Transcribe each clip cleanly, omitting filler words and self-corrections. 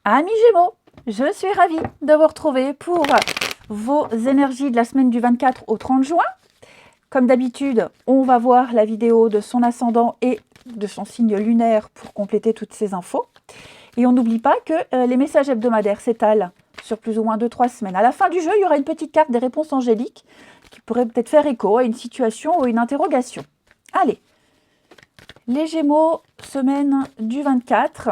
Amis Gémeaux, je suis ravie de vous retrouver pour vos énergies de la semaine du 24 au 30 juin. Comme d'habitude, on va voir la vidéo de son ascendant et de son signe lunaire pour compléter toutes ces infos. Et on n'oublie pas que les messages hebdomadaires s'étalent sur plus ou moins 2-3 semaines. À la fin du jeu, il y aura une petite carte des réponses angéliques qui pourrait peut-être faire écho à une situation ou une interrogation. Allez, les Gémeaux, semaine du 24.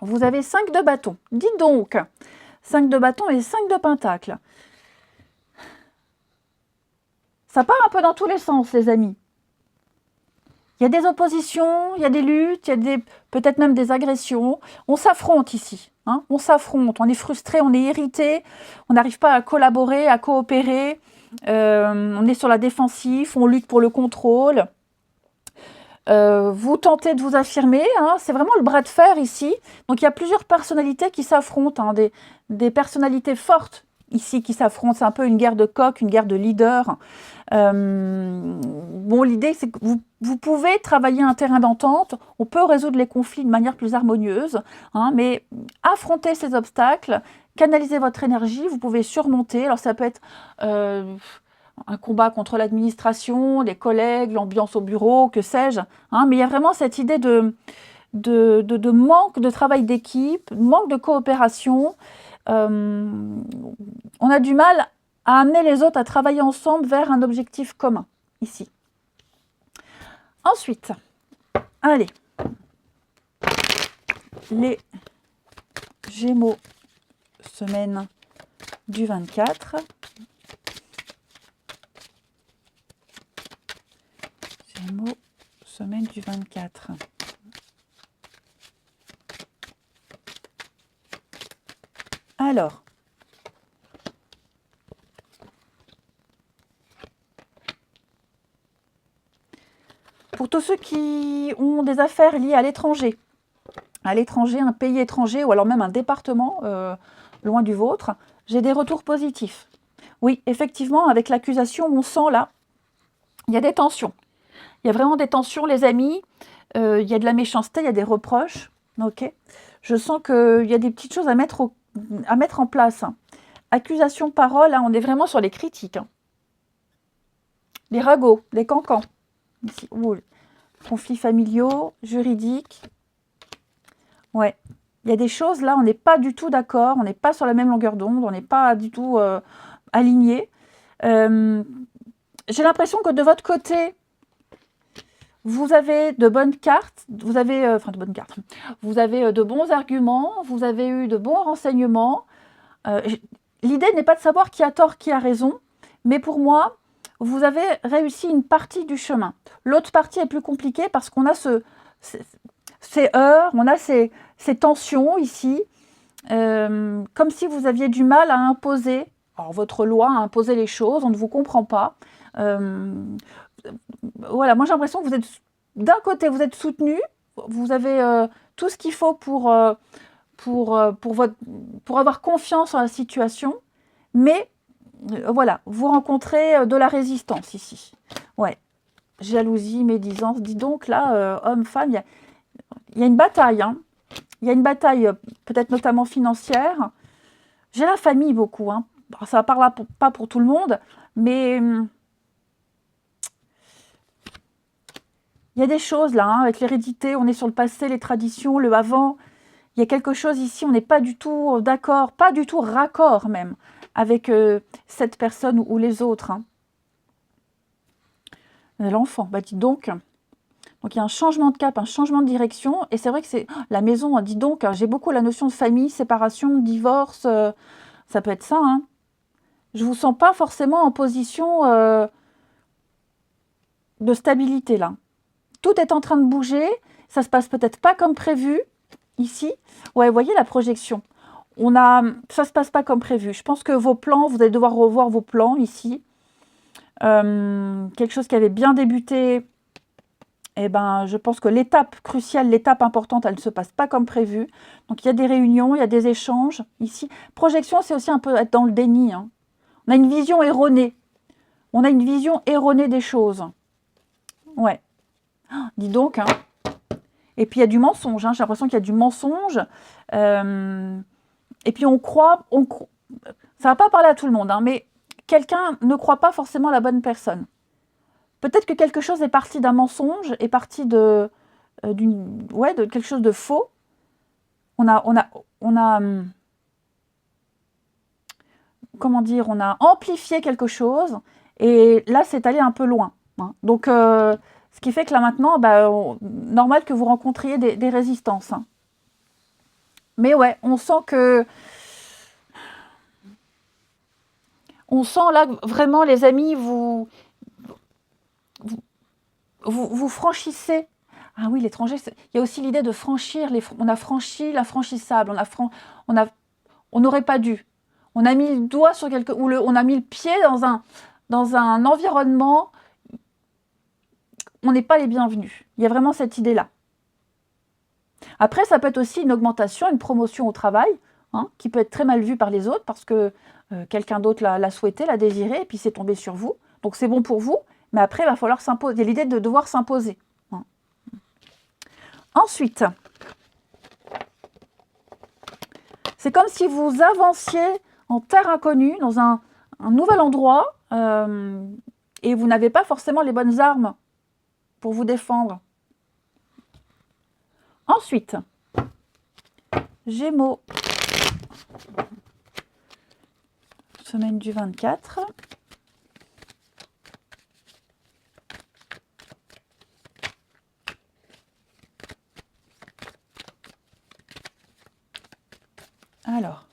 Vous avez 5 de bâton. Dites donc, 5 de bâton et 5 de pentacle. Ça part un peu dans tous les sens, les amis. Il y a des oppositions, il y a des luttes, il y a peut-être même des agressions. On s'affronte ici. Hein, on s'affronte, on est frustré, on est irrité, on n'arrive pas à collaborer, à coopérer. On est sur la défensive, on lutte pour le contrôle. Vous tentez de vous affirmer, hein, c'est vraiment le bras de fer ici. Donc il y a plusieurs personnalités qui s'affrontent, hein, des personnalités fortes ici qui s'affrontent. C'est un peu une guerre de coq, une guerre de leader. Bon, l'idée c'est que vous pouvez travailler un terrain d'entente, on peut résoudre les conflits de manière plus harmonieuse, hein, mais affronter ces obstacles, canaliser votre énergie, vous pouvez surmonter. Alors ça peut être un combat contre l'administration, les collègues, l'ambiance au bureau, que sais-je. Hein, mais il y a vraiment cette idée de manque de travail d'équipe, manque de coopération. On a du mal à amener les autres à travailler ensemble vers un objectif commun, ici. Ensuite, allez, les Gémeaux, semaine du 24. Gémeaux, semaine du 24. Alors, pour tous ceux qui ont des affaires liées à l'étranger, un pays étranger ou alors même un département loin du vôtre, j'ai des retours positifs. Oui, effectivement, avec l'accusation, on sent là, il y a des tensions. Il y a vraiment des tensions, les amis. Il y a de la méchanceté, il y a des reproches. Ok. Je sens qu'il y a des petites choses à mettre en place. Hein. Accusation, parole, hein, on est vraiment sur les critiques. Hein. Les ragots, les cancans. Ici. Ouh. Conflits familiaux, juridiques. Ouais. Il y a des choses, là, on n'est pas du tout d'accord, on n'est pas sur la même longueur d'onde, on n'est pas du tout alignés. J'ai l'impression que de votre côté, vous avez de bonnes cartes, vous avez de bons arguments, vous avez eu de bons renseignements. L'idée n'est pas de savoir qui a tort, qui a raison, mais pour moi, vous avez réussi une partie du chemin. L'autre partie est plus compliquée parce qu'on a ces heurts, on a ces tensions ici, comme si vous aviez du mal à imposer, alors votre loi, à imposer les choses, on ne vous comprend pas. Voilà, moi j'ai l'impression que vous êtes, d'un côté, vous êtes soutenu, vous avez tout ce qu'il faut pour avoir confiance en la situation, mais voilà, vous rencontrez de la résistance ici. Ouais, jalousie, médisance, dis donc là, homme, femme, il y a une bataille, hein. Il y a une bataille peut-être notamment financière. J'ai la famille beaucoup, hein. Ça ne parle pas pour tout le monde, mais il y a des choses là, hein, avec l'hérédité, on est sur le passé, les traditions, le avant. Il y a quelque chose ici, on n'est pas du tout d'accord, pas du tout raccord même, avec cette personne ou les autres. Hein. L'enfant, bah dis donc. Donc il y a un changement de cap, un changement de direction. Et c'est vrai que c'est la maison, dis donc, j'ai beaucoup la notion de famille, séparation, divorce. Ça peut être ça. Hein. Je ne vous sens pas forcément en position de stabilité là. Tout est en train de bouger. Ça se passe peut-être pas comme prévu. Ici, ouais, vous voyez la projection. Ça se passe pas comme prévu. Je pense que vos plans, vous allez devoir revoir vos plans ici. Quelque chose qui avait bien débuté, eh ben, je pense que l'étape cruciale, l'étape importante, elle ne se passe pas comme prévu. Donc il y a des réunions, il y a des échanges ici. Projection, c'est aussi un peu être dans le déni. Hein. On a une vision erronée. On a une vision erronée des choses. Ouais. Dis donc, hein. Et puis il y a du mensonge, hein, j'ai l'impression qu'il y a du mensonge. Et puis on croit, ça va pas parler à tout le monde, hein, mais quelqu'un ne croit pas forcément à la bonne personne. Peut-être que quelque chose est parti d'un mensonge, est parti de quelque chose de faux. Comment dire, on a amplifié quelque chose, et là, c'est allé un peu loin. Hein. Donc, ce qui fait que là, maintenant, normal que vous rencontriez des résistances. Hein. Mais ouais, on sent que... On sent là, vraiment, les amis, vous franchissez. Ah oui, l'étranger, il y a aussi l'idée de franchir. On a franchi l'infranchissable. On n'aurait pas dû. On a mis le doigt sur on a mis le pied dans un environnement. On n'est pas les bienvenus. Il y a vraiment cette idée-là. Après, ça peut être aussi une augmentation, une promotion au travail, hein, qui peut être très mal vue par les autres parce que quelqu'un d'autre l'a souhaité, l'a désiré, et puis c'est tombé sur vous. Donc c'est bon pour vous, mais après, il va falloir s'imposer. Il y a l'idée de devoir s'imposer. Hein. Ensuite, c'est comme si vous avanciez en terre inconnue, dans un nouvel endroit, et vous n'avez pas forcément les bonnes armes pour vous défendre. Ensuite, Gémeaux, semaine du 24. Alors,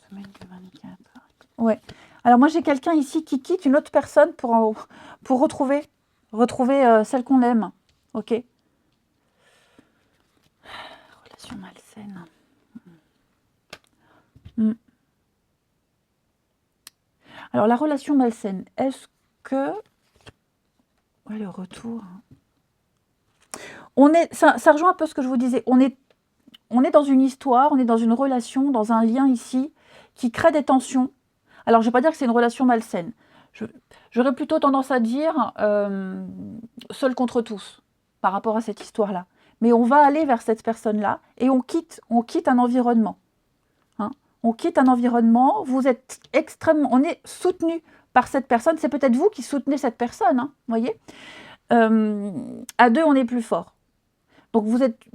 semaine du 24. Ouais. Alors moi j'ai quelqu'un ici qui quitte une autre personne pour retrouver celle qu'on aime. Ok. Relation malsaine. Alors la relation malsaine, est-ce que... Ouais, le retour. Ça rejoint un peu ce que je vous disais. On est dans une histoire, on est dans une relation, dans un lien ici, qui crée des tensions. Alors, je ne vais pas dire que c'est une relation malsaine. J'aurais plutôt tendance à dire seul contre tous, par rapport à cette histoire-là. Mais on va aller vers cette personne-là, et on quitte un environnement. Hein. On quitte un environnement, vous êtes on est soutenu par cette personne, c'est peut-être vous qui soutenez cette personne, hein, voyez. À deux, on est plus fort. Donc,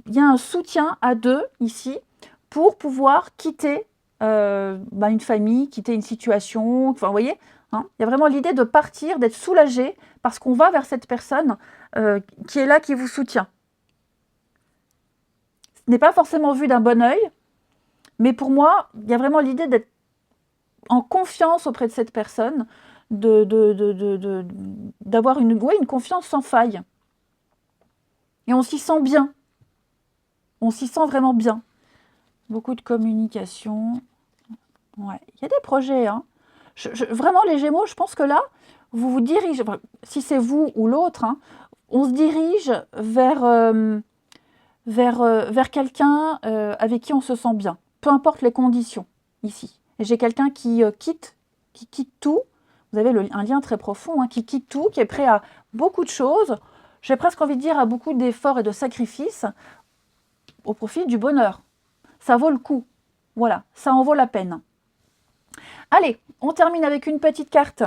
il y a un soutien à deux, ici, pour pouvoir quitter une famille, quitter une situation, enfin, vous voyez, hein, il y a vraiment l'idée de partir, d'être soulagé, parce qu'on va vers cette personne qui est là, qui vous soutient. Ce n'est pas forcément vu d'un bon œil, mais pour moi, il y a vraiment l'idée d'être en confiance auprès de cette personne, d'avoir une confiance sans faille. Et on s'y sent bien. On s'y sent vraiment bien. Beaucoup de communication. Ouais, il y a des projets. Hein. Vraiment, les Gémeaux, je pense que là, vous vous dirigez, si c'est vous ou l'autre, hein, on se dirige vers quelqu'un avec qui on se sent bien. Peu importe les conditions, ici. Et j'ai quelqu'un qui quitte tout. Vous avez un lien très profond, hein, qui quitte tout, qui est prêt à beaucoup de choses. J'ai presque envie de dire à beaucoup d'efforts et de sacrifices au profit du bonheur. Ça vaut le coup. Voilà, ça en vaut la peine. Allez, on termine avec une petite carte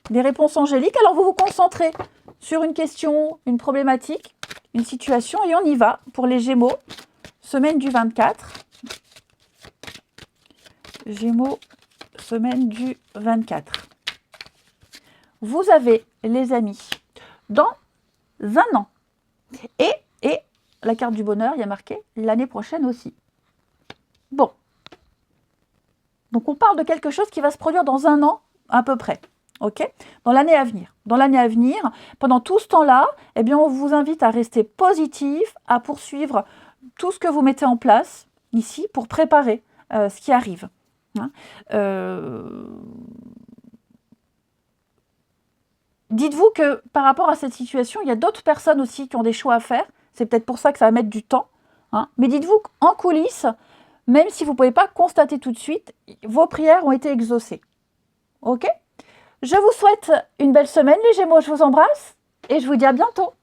des réponses angéliques. Alors, vous vous concentrez sur une question, une problématique, une situation, et on y va pour les Gémeaux, semaine du 24. Gémeaux, semaine du 24. Vous avez, les amis, dans un an, et la carte du bonheur, il y a marqué l'année prochaine aussi. Bon. Donc, on parle de quelque chose qui va se produire dans un an, à peu près. Ok ? Dans l'année à venir. Dans l'année à venir, pendant tout ce temps-là, eh bien, on vous invite à rester positif, à poursuivre tout ce que vous mettez en place ici pour préparer ce qui arrive. Hein, dites-vous que par rapport à cette situation, il y a d'autres personnes aussi qui ont des choix à faire. C'est peut-être pour ça que ça va mettre du temps. Hein, mais dites-vous qu'en coulisses, même si vous ne pouvez pas constater tout de suite, vos prières ont été exaucées. Ok ? Je vous souhaite une belle semaine les Gémeaux, je vous embrasse et je vous dis à bientôt.